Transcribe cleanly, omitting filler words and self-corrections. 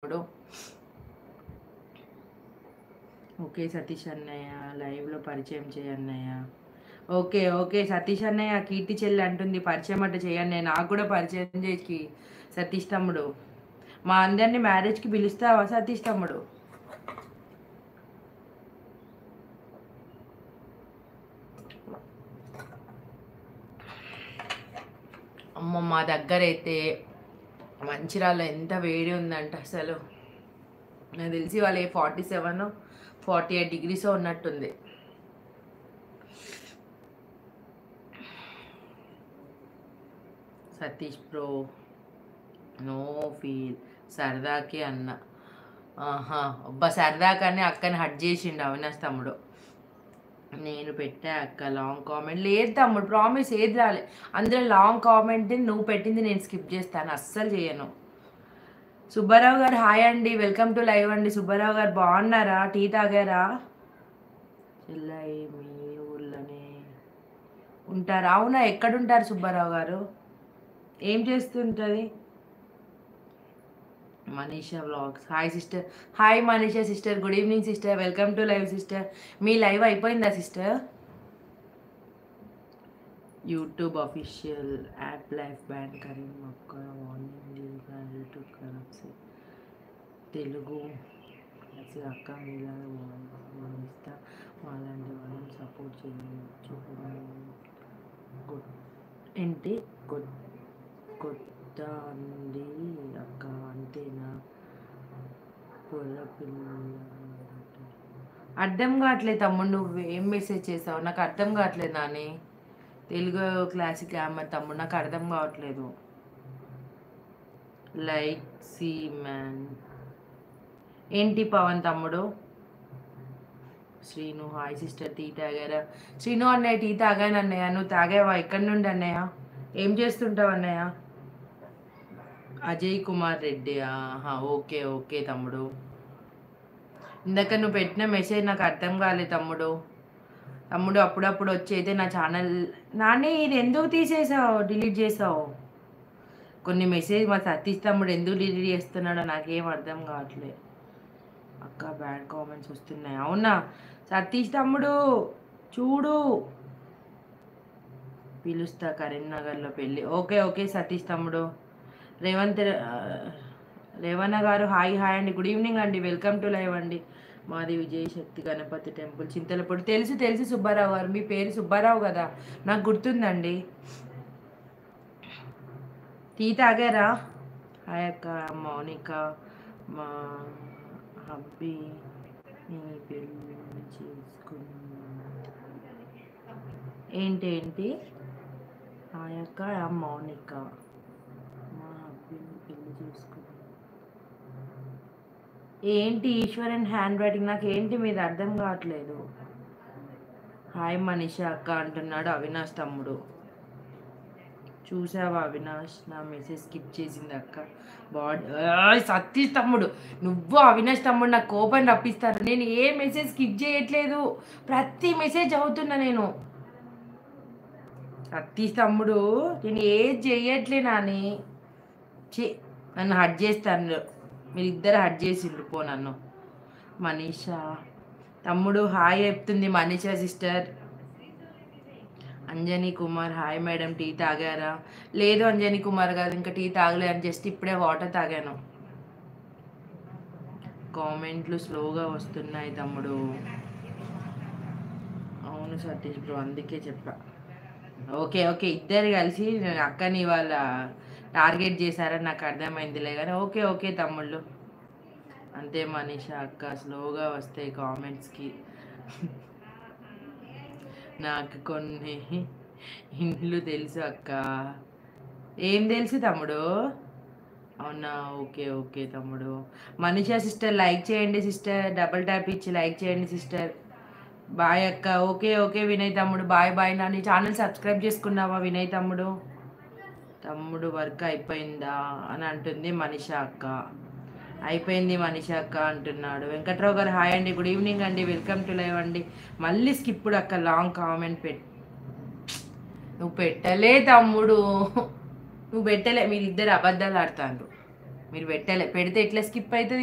ఇప్పుడు ఓకే సతీష్ అన్నయ్య లైవ్లో పరిచయం చేయన్నయ్య. ఓకే ఓకే సతీష్ అన్నయ్య కీర్తి చెల్లి అంటుంది పరిచయం అంటే చేయన్నయ్య. నాకు కూడా పరిచయం చేసి సతీష్ తమ్ముడు. మా అందరినీ మ్యారేజ్కి పిలుస్తావా సతీష్ తమ్ముడు? అమ్మ మా దగ్గర అయితే మంచిరాల్లో ఎంత వేడి ఉందంట అసలు. నాకు తెలిసి వాళ్ళు 47 48 డిగ్రీస్ ఉన్నట్టుంది. సతీష్ బ్రో నో ఫీల్ సరదాకి అన్న. ఆహా అబ్బా సరదాకని అక్కని హట్ చేసిండు అవినాష్ తమ్ముడు. నేను పెట్టా అక్క లాంగ్ కామెంట్ లేదు తమ్ముడు, ప్రామిస్ ఏది రాలే. అందులో లాంగ్ కామెంట్ నువ్వు పెట్టింది నేను స్కిప్ చేస్తాను, అస్సలు చేయను. సుబ్బారావు గారు హాయ్ అండి, వెల్కమ్ టు లైవ్ అండి. సుబ్బారావు గారు బాగున్నారా? టీ తాగారా? చెల్లై మీ ఊర్లోనే ఉంటారా? అవునా ఎక్కడుంటారు సుబ్బారావు గారు? ఏం చేస్తుంటుంది? Manisha vlogs hi sister. Hi Manisha sister, good evening sister, welcome to live sister. మీ లైవ్ అయిపోయిందా sister? YouTube official app life band Karim ఒక్క వార్నింగ్ యూట్యూబ్ కరప్సి తెలుగు అక్క మీలాగా ఇస్తా వాళ్ళంటి వాళ్ళని సపోర్ట్ చేయవచ్చు. ఏంటి కొత్త అండి అక్క అంతేనా? పొల పిల్ల అర్థం కావట్లేదు తమ్ముడు, నువ్వు ఏం మెసేజ్ చేసావు నాకు అర్థం కావట్లేదు. నాని తెలుగు క్లాసిక్ గ్రామర్ తమ్ముడు నాకు అర్థం కావట్లేదు. లైక్ సి మ్యాన్ ఏంటి పవన్ తమ్ముడు? శ్రీను హాయ్ సిస్టర్, టీ తాగారా? శ్రీను అన్నయ్య టీ తాగాను అన్నయ్య, నువ్వు తాగావా? ఎక్కడి నుండి అన్నయ్య? ఏం చేస్తుంటావు అన్నయ్య? అజయ్ కుమార్ రెడ్డి ఆహా ఓకే ఓకే తమ్ముడు. ఇందాక నువ్వు పెట్టిన మెసేజ్ నాకు అర్థం కాలేదు తమ్ముడు. తమ్ముడు అప్పుడప్పుడు వచ్చి నా ఛానల్ నాని ఇది ఎందుకు తీసేసావు, డిలీట్ చేసావు? కొన్ని మెసేజ్ మా సతీష్ తమ్ముడు ఎందుకు డిలీట్ చేస్తున్నాడో నాకేం అర్థం కావట్లేదు. అక్క బ్యాడ్ కామెంట్స్ వస్తున్నాయి. అవునా సతీష్ తమ్ముడు చూడు, పిలుస్తా కరీంనగర్లో పెళ్ళి. ఓకే ఓకే సతీష్ తమ్ముడు. రేవణ గారు హాయ్ హాయ్ అండి, గుడ్ ఈవినింగ్ అండి, వెల్కమ్ టు లైవ్ అండి. మాది విజయశక్తి గణపతి టెంపుల్ చింతలపూడి. తెలుసు తెలుసు సుబ్బారావు గారు, మీ పేరు సుబ్బారావు కదా, నాకు గుర్తుందండి. టీ తాగారా? హాయ్ అక్క మౌనిక మా హబ్బీ నీ పెళ్ళి చేసుకున్నా ఏంటి? హాయ్ అక్క మౌనిక మా హబ్బీని పెళ్ళి చేసుకున్నా ఏంటి? ఈశ్వరన్ హ్యాండ్ రైటింగ్ నాకు ఏంటి మీద అర్థం కావట్లేదు. హాయ్ మనీషా అక్క అంటున్నాడు అవినాష్ తమ్ముడు. చూసావా అవినాష్ నా మెసేజ్ స్కిప్ చేసింది అక్క. బాడీ సతీష్ తమ్ముడు నువ్వు అవినాష్ తమ్ముడు నాకు కోపం రప్పిస్తారు. నేను ఏ మెసేజ్ స్కిప్ చేయట్లేదు, ప్రతి మెసేజ్ చదువుతున్నా నేను. సతీష్ తమ్ముడు నేను ఏది చేయట్లే నాని. నన్ను హట్ చేస్తాను, మీరిద్దరు హట్ చేసిండ్రు పో నన్ను. మనీషా తమ్ముడు హాయ్ చెప్తుంది Manisha sister. Anjani Kumar hi madam, tea తాగారా? లేదు అంజనీ కుమార్ గారు ఇంకా టీ తాగలేదు, జస్ట్ ఇప్పుడే వాటర్ తాగాను. కామెంట్లు స్లోగా వస్తున్నాయి తమ్ముడు. అవును సతీష్ బ్రో అందుకే చెప్పా. ఓకే ఓకే ఇద్దరు కలిసి అక్కని వాళ్ళ టార్గెట్ చేశారని నాకు అర్థమైందిలే కానీ ఓకే ఓకే తమ్ముళ్ళు. అంతే మనీషా అక్క స్లోగా వస్తాయి కామెంట్స్కి. నాకు కొన్ని ఇండ్లు తెలుసు అక్క. ఏం తెలుసు తమ్ముడు? అవునా ఓకే ఓకే తమ్ముడు. మనీషా సిస్టర్ లైక్ చేయండి సిస్టర్, డబుల్ ట్యాప్ ఇచ్చి లైక్ చేయండి సిస్టర్. బాయ్ అక్క. ఓకే ఓకే వినయ్ తమ్ముడు బాయ్ బాయ్. నా నీ ఛానల్ సబ్స్క్రైబ్ చేసుకున్నావా వినయ్ తమ్ముడు? తమ్ముడు వర్క్ అయిపోయిందా అని అంటుంది మనీషా అక్క. అయిపోయింది మనీషా అక్క అంటున్నాడు. వెంకట్రావు గారు హాయ్ అండి, గుడ్ ఈవినింగ్ అండి, వెల్కమ్ టు లైవ్ అండి. మళ్ళీ స్కిప్పుడు అక్క లాంగ్ కామెంట్ నువ్వు పెట్టలే తమ్ముడు, నువ్వు పెట్టలే, మీరిద్దరు అబద్ధాలు ఆడుతాండ్రు. మీరు పెట్టలే, పెడితే ఎట్లా స్కిప్ అవుతుంది?